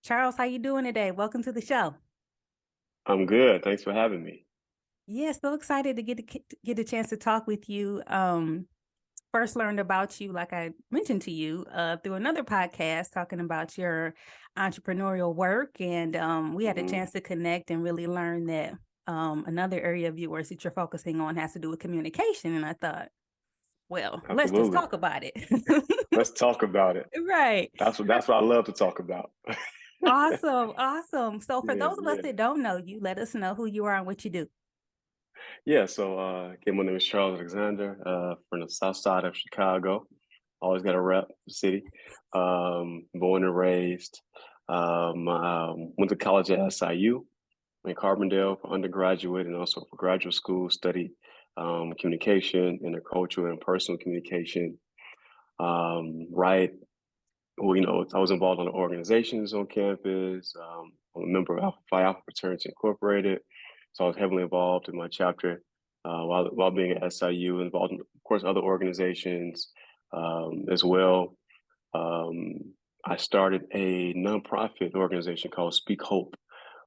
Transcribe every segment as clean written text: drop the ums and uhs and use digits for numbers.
Charles, how you doing today? Welcome to the show. I'm good. Thanks for having me. Yeah, so excited to get a chance to talk with you. First learned about you, like I mentioned to you, through another podcast talking about your entrepreneurial work, and we had a Hmm. chance to connect and really learn that another area of yours that you're focusing on has to do with communication. And I thought, well, let's just Absolutely. talk about it. Let's talk about it. Right. That's what I love to talk about. Awesome. Awesome. So for Yeah, those of us yeah. that don't know you, let us know who you are and what you do. Yeah, so again, my name is Charles Alexander, from the south side of Chicago. Always got to rep the city. Born and raised. Went to college at SIU in Carbondale for undergraduate and also for graduate school. Studied communication, intercultural, and personal communication. Right. Well, I was involved in the organizations on campus. I'm a member of Phi Alpha Fraternity Incorporated, so I was heavily involved in my chapter while being at SIU, involved in, of course, other organizations as well. Um, I started a nonprofit organization called Speak Hope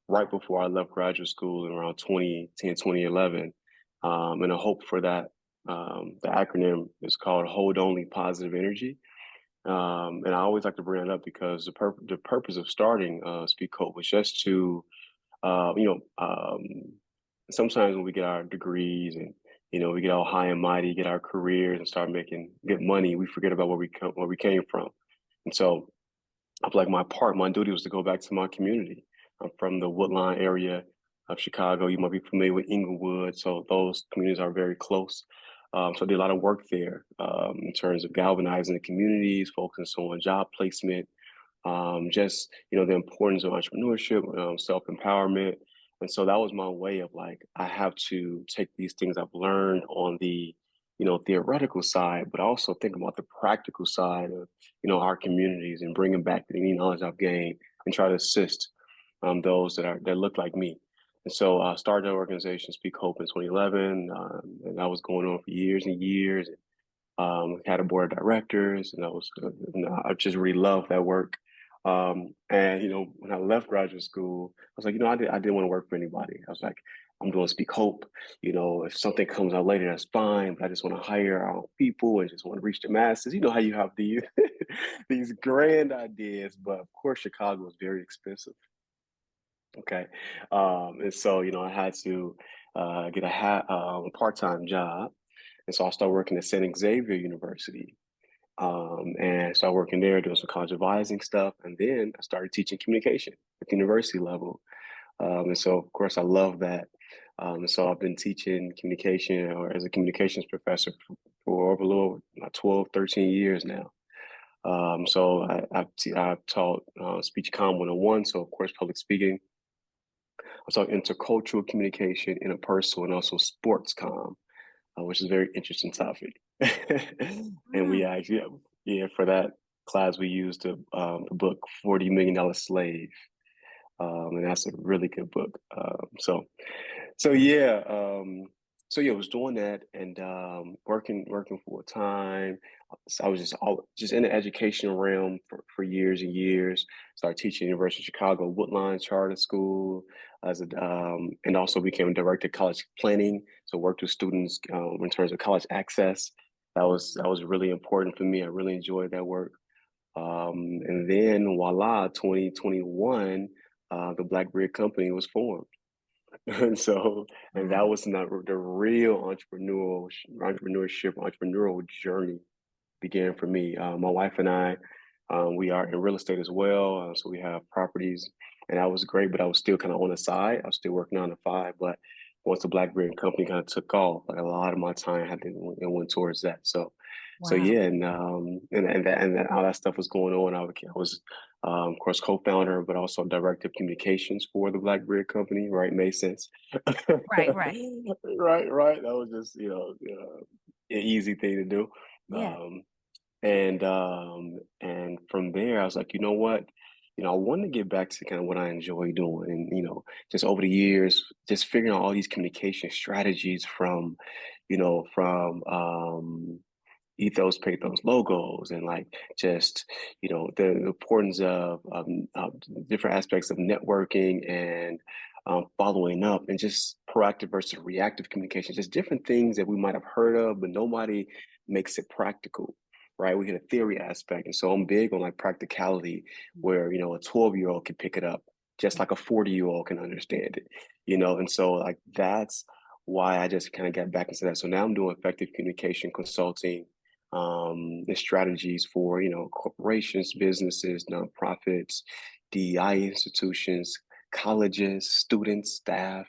right before I left graduate school in around 2010, 2011. And a hope for that, the acronym is called Hold Only Positive Energy. And I always like to bring it up because the purpose of starting Speak Code was just to, uh, you know, um, sometimes when we get our degrees and we get all high and mighty, get our careers and start making good money, we forget about where we came from. And so I feel like my duty was to go back to my community. I'm from the Woodline area of Chicago. You might be familiar with Inglewood, so those communities are very close. So I did a lot of work there in terms of galvanizing the communities, focusing on job placement, just the importance of entrepreneurship, self empowerment, and so that was my way of like I have to take these things I've learned on the theoretical side, but also think about the practical side of our communities and bringing back any knowledge I've gained and try to assist those that look like me. And so I started an organization, Speak Hope, in 2011, and that was going on for years and years. Had a board of directors, and I just really loved that work. And when I left graduate school, I was like, I didn't want to work for anybody. I was like, I'm doing Speak Hope. If something comes out later, that's fine. But I just want to hire our own people and just want to reach the masses. You know how you have these these grand ideas, but of course, Chicago is very expensive. Okay, and so I had to get a part-time job, and so I started working at St. Xavier University, and started working there, doing some college advising stuff, and then I started teaching communication at the university level. And so, of course, I love that. And so I've been teaching communication or as a communications professor for over a little 12, 13 years now. I've taught speech comm 101, so of course, public speaking. I taught intercultural communication, interpersonal, and also sports comm, which is a very interesting topic. And we Mm. actually, yeah, for that class, we used the book $40 Million Slave. And that's a really good book. So yeah, I was doing that and working full time. So I was just in the education realm for years and years. Started teaching at University of Chicago Woodline Charter School and also became a director of college planning. So worked with students in terms of college access. That was really important for me. I really enjoyed that work. And then voila, 2021, the Blackberry Company was formed. And so, and that Mm. was not the real entrepreneurial journey began for me. My wife and I, we are in real estate as well. So we have properties, and that was great, but I was still kind of on the side. I was still working 9 to 5, but once the BlackBerry company kind of took off, like a lot of my time had to and went towards that. So Wow. yeah, and all that stuff was going on. I was, of course, co-founder, but also director of communications for the BlackBerry company. Right, made sense. Right, right. Right. That was just an easy thing to do. Yeah. Um, and from there, I was like, you know what? I want to get back to kind of what I enjoy doing. And, just over the years, just figuring out all these communication strategies from ethos, pathos, logos, and like just the importance of different aspects of networking and following up, and just proactive versus reactive communication, just different things that we might have heard of, but nobody makes it practical. Right, we get a theory aspect, and so I'm big on like practicality, where a 12-year-old can pick it up just like a 40-year-old can understand it, and so like that's why I just kind of got back into that. So now I'm doing effective communication consulting, and strategies for corporations, businesses, nonprofits, DEI institutions, colleges, students, staff.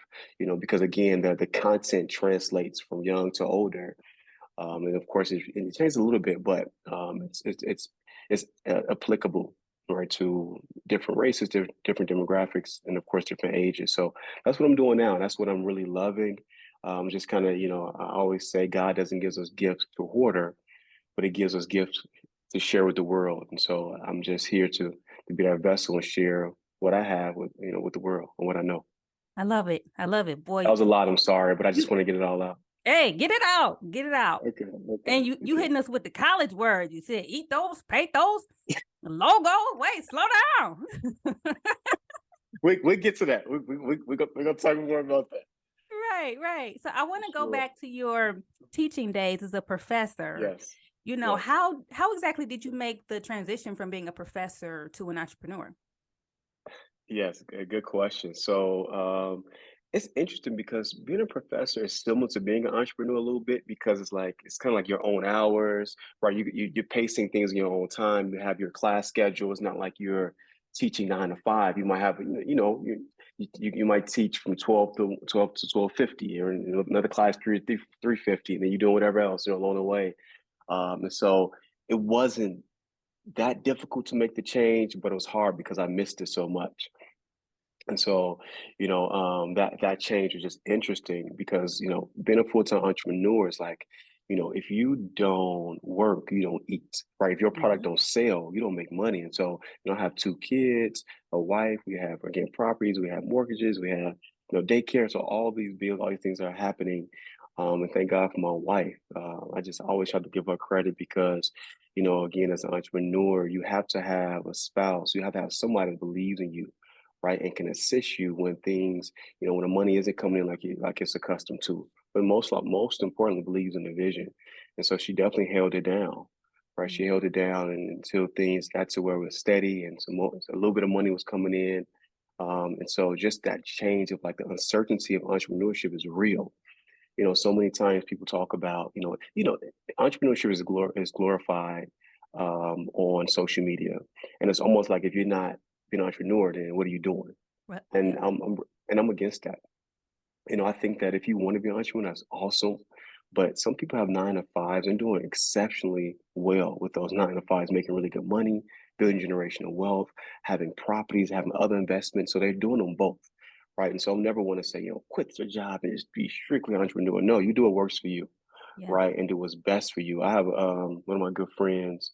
Because again, the content translates from young to older, and of course it changes a little bit, but it's applicable, right, to different races, different demographics, and of course different ages. So that's what I'm doing now. That's what I'm really loving. Just kind of, I always say God doesn't give us gifts to hoarder, but He gives us gifts to share with the world. And so I'm just here to be that vessel and share what I have with the world and what I know. I love it. I love it, That boy. was a lot. I'm sorry, but I just You, want to get it all out. hey, get it out, get it out. Okay, okay, And you okay. hitting us with the college words. You said eat those, pay those, logo. Wait, slow down. We get to that. We're gonna talk more about that. Right, right. So I For want to go sure. back to your teaching days as a professor. Yes. You know, Yes. how exactly did you make the transition from being a professor to an entrepreneur? Yes. A good question. So it's interesting because being a professor is similar to being an entrepreneur a little bit, because it's kind of like your own hours, right? You're pacing things in your own time. You have your class schedule. It's not like you're teaching 9 to 5. You might have, you might teach from 12 to 12:50, or another class period 3:50, and then you're doing whatever else, along the way. And so it wasn't that difficult to make the change, but it was hard because I missed it so much. And so, that change was just interesting because, being a full-time entrepreneur is like, if you don't work, you don't eat, right? If your product Mhm. don't sell, you don't make money. And so, I have 2 kids, a wife, we have, again, properties, we have mortgages, we have, daycare. So all these bills, all these things are happening. And thank God for my wife. I just always try to give her credit because, again, as an entrepreneur, you have to have a spouse, you have to have somebody that believes in you, right, and can assist you when things, when the money isn't coming in like it's accustomed to. But most importantly, believes in the vision, and so she definitely held it down, right? She Yeah. held it down, and until things got to where it was steady and a little bit of money was coming in, and so just that change of like the uncertainty of entrepreneurship is real. So many times people talk about, entrepreneurship is glorified on social media, and it's almost like if you're not being an entrepreneur, then what are you doing? Well, And yeah. I'm against that. I think that if you want to be an entrepreneur, that's awesome. But some people have 9 to 5s and doing exceptionally well with those 9 to 5s, making really good money, building generational wealth, having properties, having other investments. So they're doing them both, right? And so I never want to say, quit your job and just be strictly an entrepreneur. No, you do what works for you, Yeah. right? And do what's best for you. I have one of my good friends.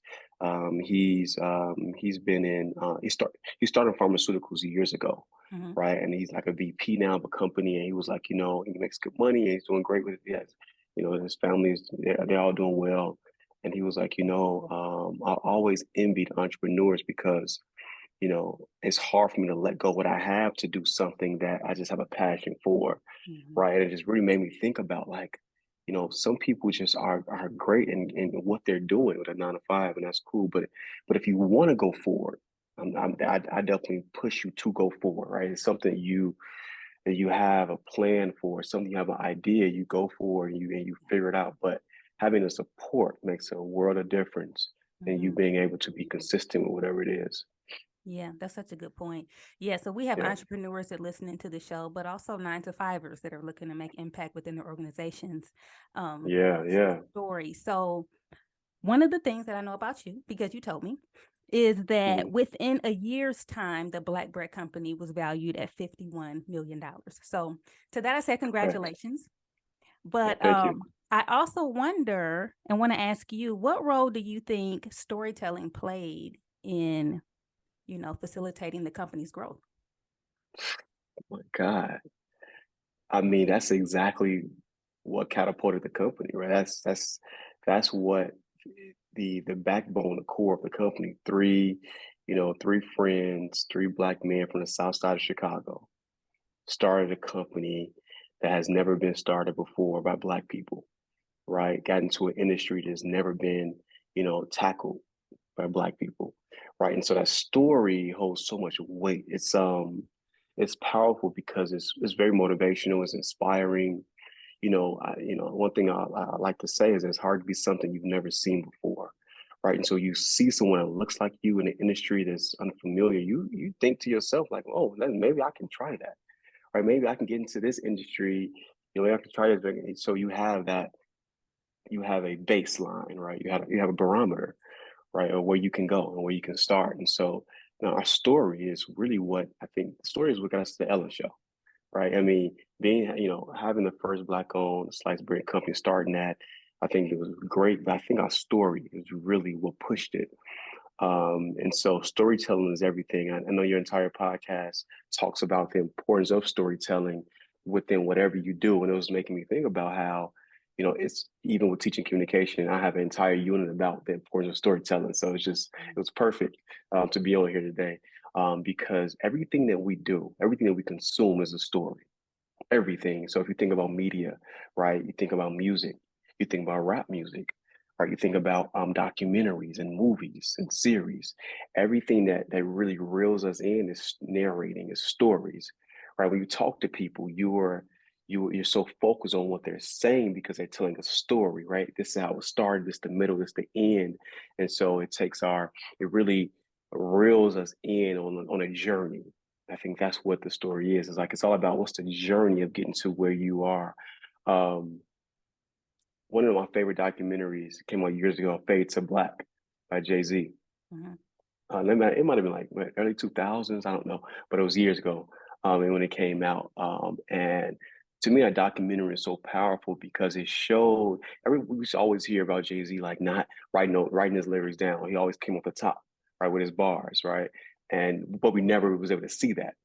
He's been in he started pharmaceuticals years ago, Hmm. right? And he's like a VP now of a company, and he was like, he makes good money and he's doing great with it. Yes, his family's they're all doing well. And he was like, I always envied entrepreneurs because, it's hard for me to let go of what I have to do something that I just have a passion for, Hmm. right? And it just really made me think about like, some people just are great in what they're doing with a 9 to 5, and that's cool. But if you want to go forward, I definitely push you to go forward, right? It's something that you have a plan for, something you have an idea, you go for and you figure it out. But having the support makes a world of difference in you Hmm. being able to be consistent with whatever it is. Yeah, that's such a good point. Yeah, so we have Yeah. entrepreneurs that listening to the show, but also 9 to 5ers that are looking to make impact within their organizations. Yeah. Yeah. Story. So one of the things that I know about you, because you told me, is that Mhm. within a year's time, the Black Bread Company was valued at $51 million. So to that, I said Correct. congratulations. Yeah. But Thank you. I also wonder and want to ask you, what role do you think storytelling played in, facilitating the company's growth? My God. I mean, that's exactly what catapulted the company, right? That's what the backbone, the core of the company. Three friends, three black men from the South Side of Chicago started a company that has never been started before by black people, right? Got into an industry that's never been, tackled by black people, right? And so that story holds so much weight. It's powerful because it's very motivational. It's inspiring. One thing I like to say is it's hard to be something you've never seen before, right? And so you see someone that looks like you in an industry that's unfamiliar. You think to yourself like, oh, maybe I can try that, right? Maybe I can get into this industry. Maybe I can try this. So you have that. You have a baseline, right? You have a barometer, right, or where you can go and where you can start. And so now our story is really what I think the story is what got us to the Ellen show, right? I mean, having the first black owned sliced bread company starting that, I think it was great, but I think our story is really what pushed it. And so storytelling is everything. I know your entire podcast talks about the importance of storytelling within whatever you do. And it was making me think about how, it's even with teaching communication, I have an entire unit about the importance of storytelling. So it was perfect to be on here today because everything that we do, everything that we consume is a story, everything. So if you think about media, right, you think about music, you think about rap music, right, you think about documentaries and movies and series. Everything that really reels us in is narrating, is stories, right? When you talk to people, you're so focused on what they're saying because they're telling a story, right? This is how it started, this is the middle, this is the end. And so it really reels us in on a journey. I think that's what the story is. It's like it's all about what's the journey of getting to where you are. Um, One of my favorite documentaries came out years ago, Fade to Black by Jay-Z. Mhm. It might have been like early 2000s, I don't know, but it was years ago. And when it came out, and to me, a documentary is so powerful because it showed. We used to always hear about Jay-Z like not writing his lyrics down. He always came off the top, right, with his bars, right, but we never was able to see that.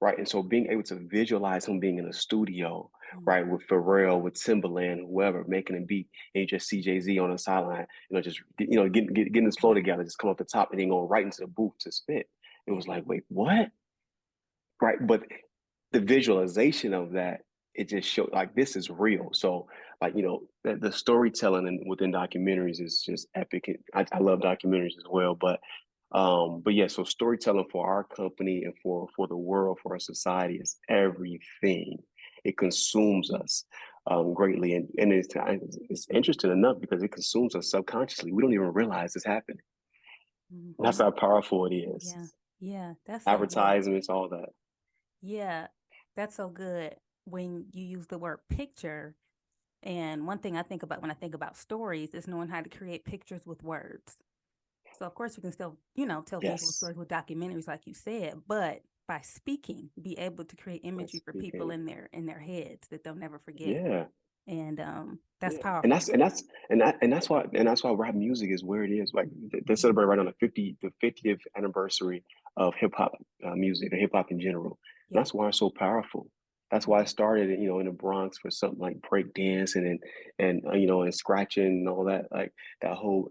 Right. And so being able to visualize him being in a studio, Mhm. right, with Pharrell, with Timbaland, whoever, making a beat, and you just see Jay-Z on the sideline, just getting his flow Yeah. together, just come off the top and then going right into the booth to spit. It Yeah. was like, wait, what? Right. But the visualization of that, it just showed like this is real. So like, the storytelling within documentaries is just epic. I love documentaries as well, but yeah, so storytelling for our company and for the world, for our society is everything. It consumes us greatly, and it's interesting enough because it consumes us subconsciously. We don't even realize it's happening. That's Mhm. how powerful it is. Yeah. Yeah. That's so good. Advertisements, all that. Yeah. That's so good when you use the word picture. And one thing I think about when I think about stories is knowing how to create pictures with words. So of course we can still, tell visual Yes, stories with documentaries like you said, but by speaking, be able to create by imagery for people speaking. in their heads that they'll never forget. Yeah, And that's yeah, and powerful. that's why rap music is where it is. Like they Mhm. celebrate right on the 50th anniversary of hip hop music or hip hop in general. And Yeah. that's why it's so powerful. That's why it Mhm. started, in the Bronx for something like break dancing and scratching and all that, like that whole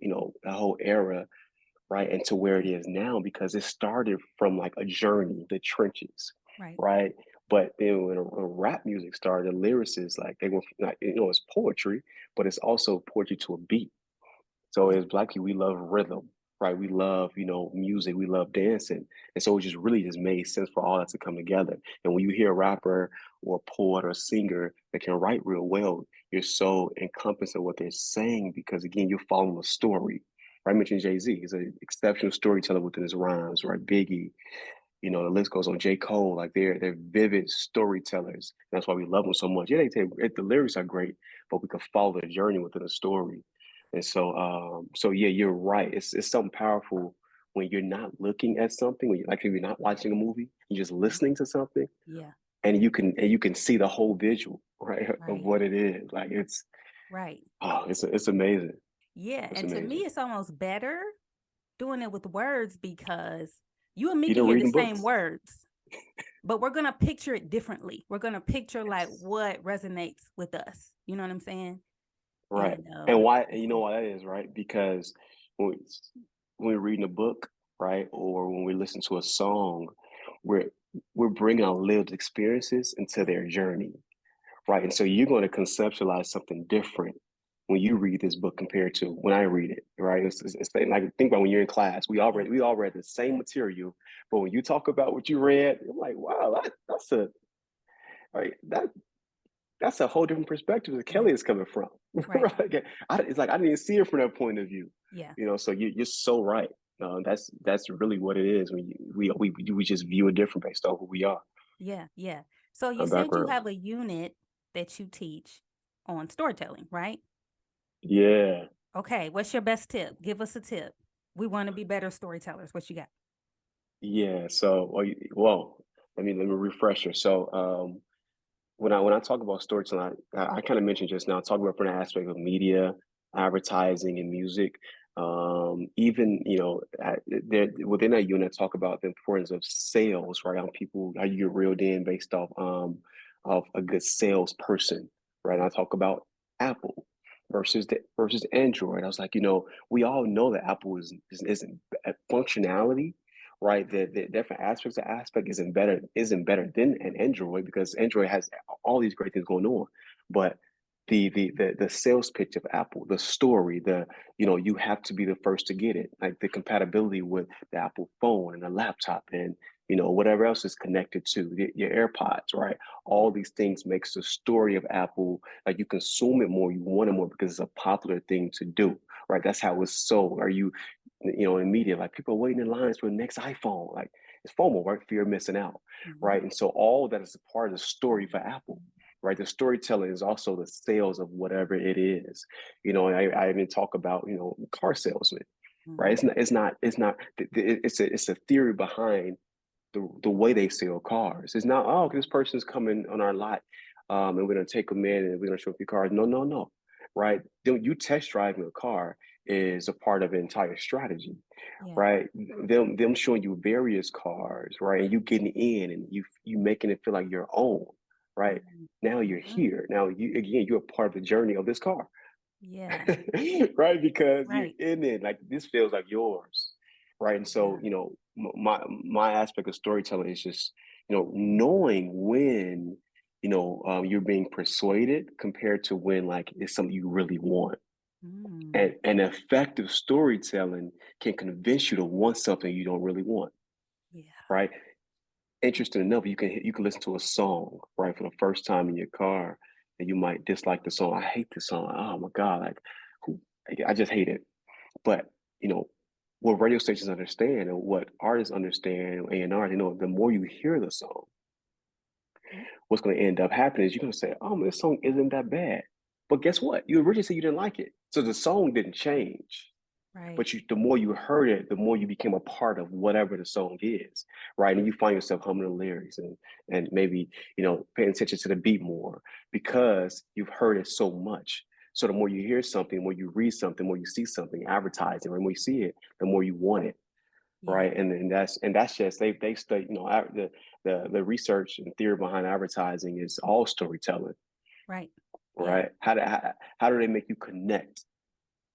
era, right? And to where it is now because it started from like a journey, the trenches, Right. right? But then when rap music started, the lyricists like they were like it's poetry, but it's also poetry to a beat. So Yeah. as black people, we love rhythm, right? We love music, we love dancing, and so it just made sense for all that to come together. And when you hear a rapper or a poet or a singer that can write real well, you're so encompassed of what they're saying because again, you're following a story. Right? I mentioned Jay-Z. He's an exceptional storyteller within his rhymes, right? Biggie, the list goes on. J. Cole, like they're vivid storytellers. That's why we love them so much. Yeah, the lyrics are great, but we can follow the journey within a story. And so yeah, you're right. It's something powerful when you're not looking at something. Like if you're not watching a movie, you're just Mhm. listening to something, Yeah. and you can see the whole visual, right, of Right. what it is. Like Right. it's amazing. Yeah. It's And to me, amazing. it's almost better doing it with words because you and me can Even hear the reading same books. words, but we're going to picture it differently. We're going to picture like Yes. what resonates with us. You know what I'm saying? Right. And And why, and you know why that is, right? Because when, we, when we're reading a book, right, or when we listen to a song, we're we're bringing our lived experiences into yeah, their journey, right? And so you're going to conceptualize something different when you read this book compared to when I read it, right? Like think about when you're in class. yeah, We all read the same material, but when you talk about what you read, I'm like, wow, that's a right that's a whole different perspective that yeah, Kelly is coming from, right, right? It's like I didn't even see it from that point of view, yeah, So you're so right. That's really what it is. When we just view it different based on who we are, yeah, yeah. So you our said you backgrounds. have a unit that you teach on storytelling, right? Yeah, Okay, what's your best tip? Give us a tip. We want to be better storytellers. What you got? yeah. So, well, let me refresh you. So, when I talk about storytelling, I kind of mentioned just now, talk about from the aspect of media, advertising, and music. Even there within that unit, talk about the importance of sales, right? How people how you get reeled in based off of a good salesperson, right? And Yeah, I talk about Apple versus Android. I was like, we all know that Apple isn't functionality, right? The different aspect isn't better than an Android because Android has all these great things going on, but the sales pitch of Apple, the story, you have to be the first to get it, like the compatibility with the Apple phone and the laptop and whatever else is connected to your AirPods, right? yeah, All these things makes the story of Apple like you consume it more, you want it more because it's a popular thing to do, right? That's how it's sold. Are you in media, like people are waiting in lines for the next iPhone. Like it's FOMO, right? Fear of missing out, hmm, right? And so all that is a part of the story for Apple, right? The storytelling is also the sales of whatever it is. I even talk about, car salesmen, right? hmm, It's a theory behind the way they sell cars. It's not, oh, this person's coming on our lot, and we're gonna take them in and we're gonna show up your cars. No, no, no, right? You test driving a car is a part of an entire strategy, yeah, right? Them showing you various cars, right? And you getting in and you making it feel like your own, right? hmm, Now you're hmm, here. Now you're a part of the journey of this car. yeah, Right? Because you're right, in it. Like this feels like yours. Right. And so, yeah, my aspect of storytelling is just, knowing when, you're being persuaded compared to when like it's something you really want. mm, And effective storytelling can convince you to want something you don't really want. yeah, Right. Interesting enough, you can listen to a song, right, for the first time in your car, and you might dislike the song. I hate this song. Oh my God, like who I just hate it. But you know, what radio stations understand and what artists understand, A&R, the more you hear the song, mm, what's going to end up happening is you're going to say, "Oh, this song isn't that bad." But guess what? You originally said you didn't like it, so the song didn't change. right, But the more you heard it, the more you became a part of whatever the song is, right? And you find yourself humming the lyrics and maybe paying attention to the beat more because you've heard it so much. So the more you hear something, the more you read something, the more you see something advertising, the more you see it, the more you want it, yeah, right? And that's just they study. The research and theory behind advertising is all storytelling, right, yeah, right? How do they make you connect,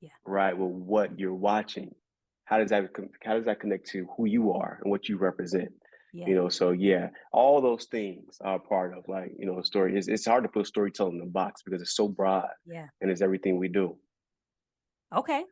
yeah, right, with what you're watching? How does that connect to who you are and what you represent? yeah, So yeah, all those things are part of like a story. It's hard to put storytelling in a box because it's so broad yeah. and it's everything we do. Okay.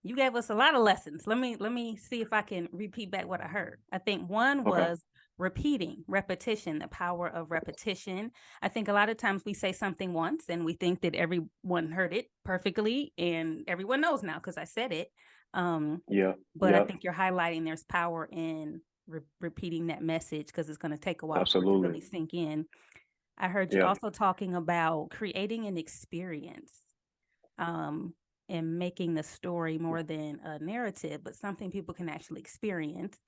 You gave us a lot of lessons. Let me see if I can repeat back what I heard. I think one Okay. was repeating, repetition, the power of repetition. I think a lot of times we say something once and we think that everyone heard it perfectly and everyone knows now because I said it. Um, Yeah. but I Yep. think you're highlighting there's power in repeating that message because it's going to take a while for it to Absolutely. really sink in. I heard you Yeah. also talking about creating an experience. Um, and making the story more than a narrative, but something people can actually experience.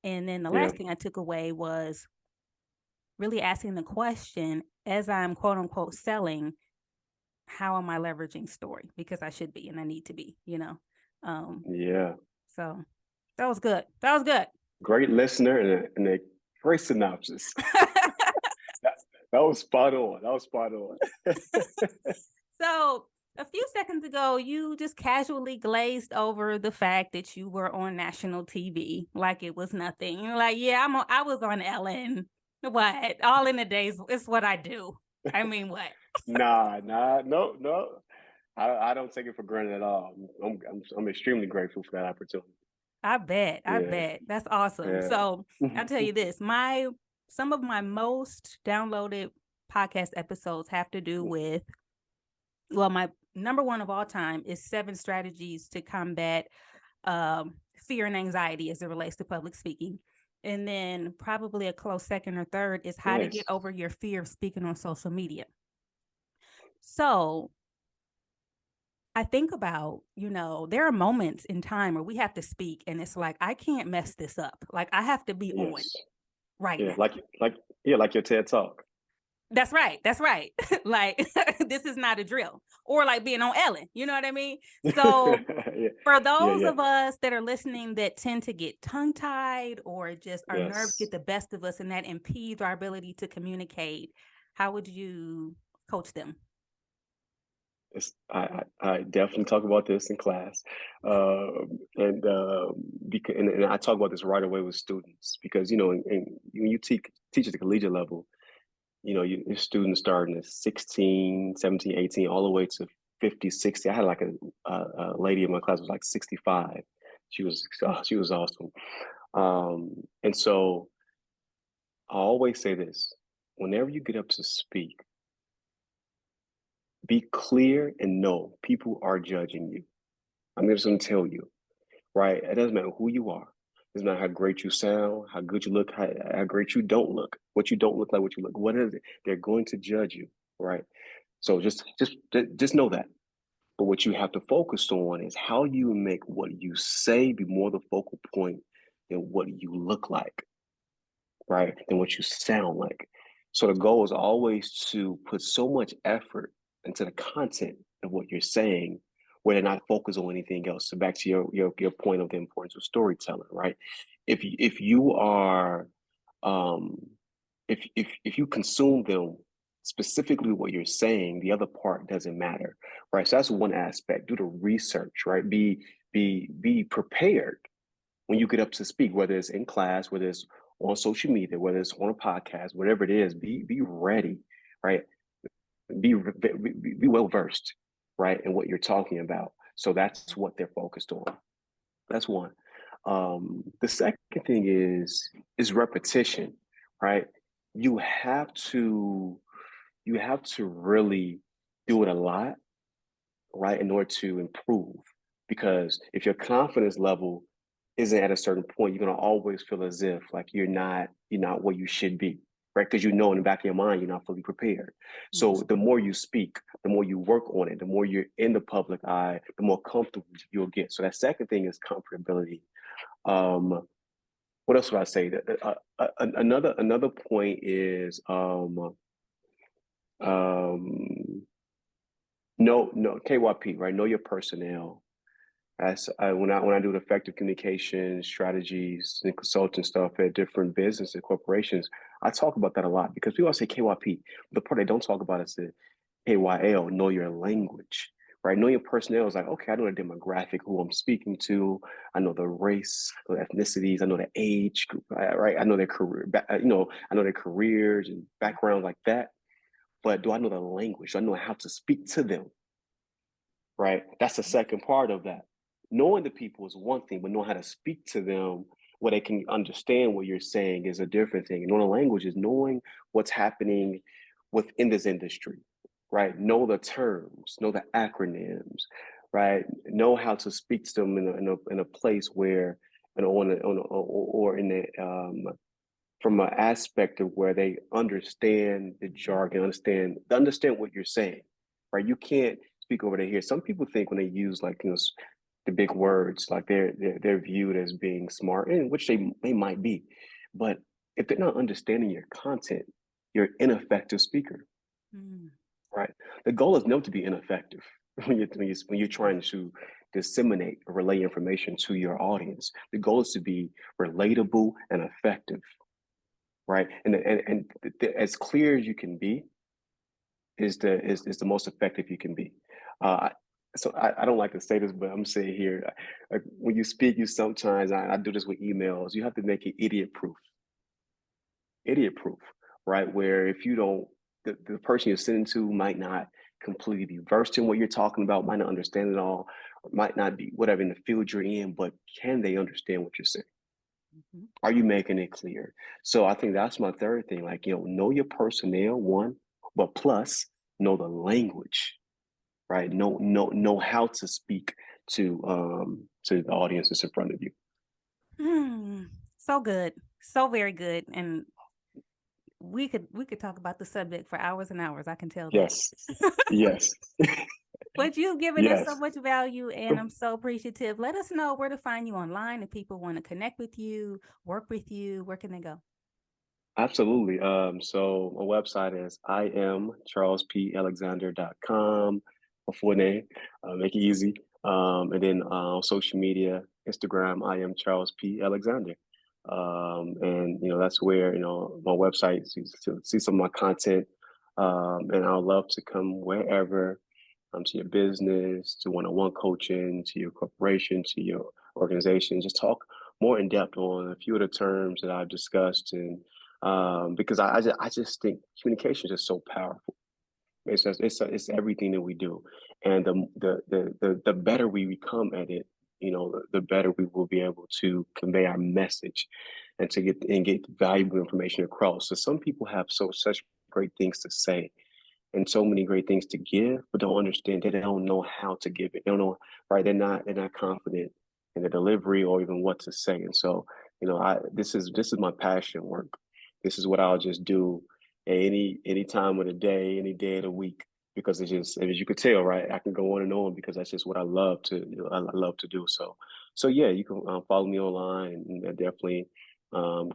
And then the Yeah. last thing I took away was really asking the question as I'm quote unquote selling, how am I leveraging story? Because I should be and I need to be. Um, Yeah. so that was good. That was good. Great listener and a great synopsis. that, that was spot on. That was spot on. So A few seconds ago, you just casually glazed over the fact that you were on national TV like it was nothing. You're like, yeah, I was on Ellen. What? All in a day's it's what I do. I mean, what? No. I don't take it for granted at all. I'm extremely grateful for that opportunity. I bet. I Yeah, bet. That's awesome. yeah. So I'll tell you this. My some of my most downloaded podcast episodes have to do with my number one of all time is 7 strategies to combat fear and anxiety as it relates to public speaking. And then probably a close second or third is how to get Nice. over your fear of speaking on social media. So I think about, there are moments in time where we have to speak and it's like, I can't mess this up. Like I have to be on Yes. right Yeah, now. like your TED Talk. That's right. That's right. Like this is not a drill or like being on Ellen. You know what I mean? So Yeah, for yeah, those yeah. of us that are listening that tend to get tongue tied or just our nerves Yes. get the best of us and that impedes our ability to communicate, how would you coach them? I definitely talk about this in class, and because and I talk about this right away with students because when you teach at the collegiate level, your students starting at 16, 17, 18, all the way to 50, 60. I had like a lady in my class was like 65. She was awesome. And so I always say this: whenever you get up to speak, be clear and know people are judging you. I'm just going to tell you, right? It doesn't matter who you are. It doesn't matter how great you sound, how good you look, how great you don't look, what you don't look like, what you look. What is it? They're going to judge you, right? So just know that. But what you have to focus on is how you make what you say be more the focal point than what you look like, right? Than what you sound like. So the goal is always to put so much effort into the content of what you're saying, where they're not focused on anything else. So back to your point of the importance of storytelling, right? If you are um, if you consume them specifically what you're saying, the other part doesn't matter, right? So that's one aspect. Do the research, right? Be prepared when you get up to speak, whether it's in class, whether it's on social media, whether it's on a podcast, whatever it is. Be ready, right? Be well versed, right, in what you're talking about. So that's what they're focused on. That's one. The second thing is repetition, right? You have to you have to really do it a lot, right, in order to improve. Because if your confidence level isn't at a certain point, you're gonna always feel as if like you're not where you should be, right? Because in the back of your mind you're not fully prepared. Mhm. So the more you speak, the more you work on it, the more you're in the public eye, the more comfortable you'll get. So that second thing is comfortability. What else would I say? Another point is um, no KYP, right? Know your personnel. As when I do the effective communication strategies and consulting stuff at different business and corporations, I talk about that a lot because people say KYP. The part they don't talk about is the KYL, know your language, right? Know your personnel is like, okay, I know the demographic, who I'm speaking to. I know the race, I know the ethnicities, I know the age, right? I know their career, I know their careers and backgrounds like that. But do I know the language? Do I know how to speak to them? Right? That's the second part of that. Knowing the people is one thing, but knowing how to speak to them where they can understand what you're saying is a different thing. And knowing the language is knowing what's happening within this industry, right? Know the terms, know the acronyms, right? Know how to speak to them in a place where, or in a from an aspect of where they understand the jargon, understand what you're saying, right? You can't speak over their head. Some people think when they use like the big words, like they're viewed as being smart, and which they might be, but if they're not understanding your content, you're an ineffective speaker, Mm. right? The goal is never to be ineffective when you're trying to disseminate or relay information to your audience. The goal is to be relatable and effective, right? As clear as you can be is the most effective you can be. Uh, I don't like to say this, but I'm saying here, like when you speak, you sometimes I do this with emails. You have to make it idiot proof, right? Where if you don't, the person you're sending to might not completely be versed in what you're talking about, might not understand it all, or might not be whatever in the field you're in, but can they understand what you're saying? Mhm. Are you making it clear? So I think that's my third thing. Like, know your personnel, one, but plus know the language, right? Know how to speak to the audience that's in front of you. Hmm. So good. So very good. And we could talk about the subject for hours and hours. I can tell that. Yes. Yes. But you've given us so Yes. much value, and I'm so appreciative. Let us know where to find you online if people want to connect with you, work with you. Where can they go? Absolutely. So my website is imcharlespalexander.com, my full name, make it easy. And then on social media, Instagram, I am Charles P. Alexander. And that's where, my website, see some of my content. And I'd love to come wherever, to your business, to one-on-one coaching, to your corporation, to your organization, just talk more in depth on a few of the terms that I've discussed and because I just think communication is just so powerful. It's everything that we do, and the better we become at it, the better we will be able to convey our message, and to get valuable information across. So some people have such great things to say, and so many great things to give, but don't understand that they don't know how to give it. They don't know, right? They're not confident in the delivery or even what to say. And so, I this is my passion work. This is what I'll just do any time of the day, any day of the week, because it's just as you could tell, right? I can go on and on because that's just what I love to I love to do. So yeah, you can follow me online and definitely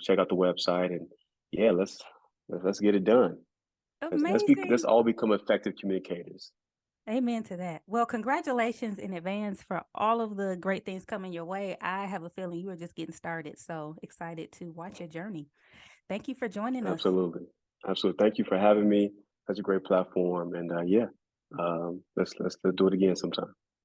check out the website and yeah, let's get it done. Let's Amazing. all become effective communicators. Amen to that. Well, congratulations in advance for all of the great things coming your way. I have a feeling you are just getting started. So excited to watch your journey. Thank you for joining us. Absolutely, absolutely. Thank you for having me. Such a great platform, and yeah, let's do it again sometime.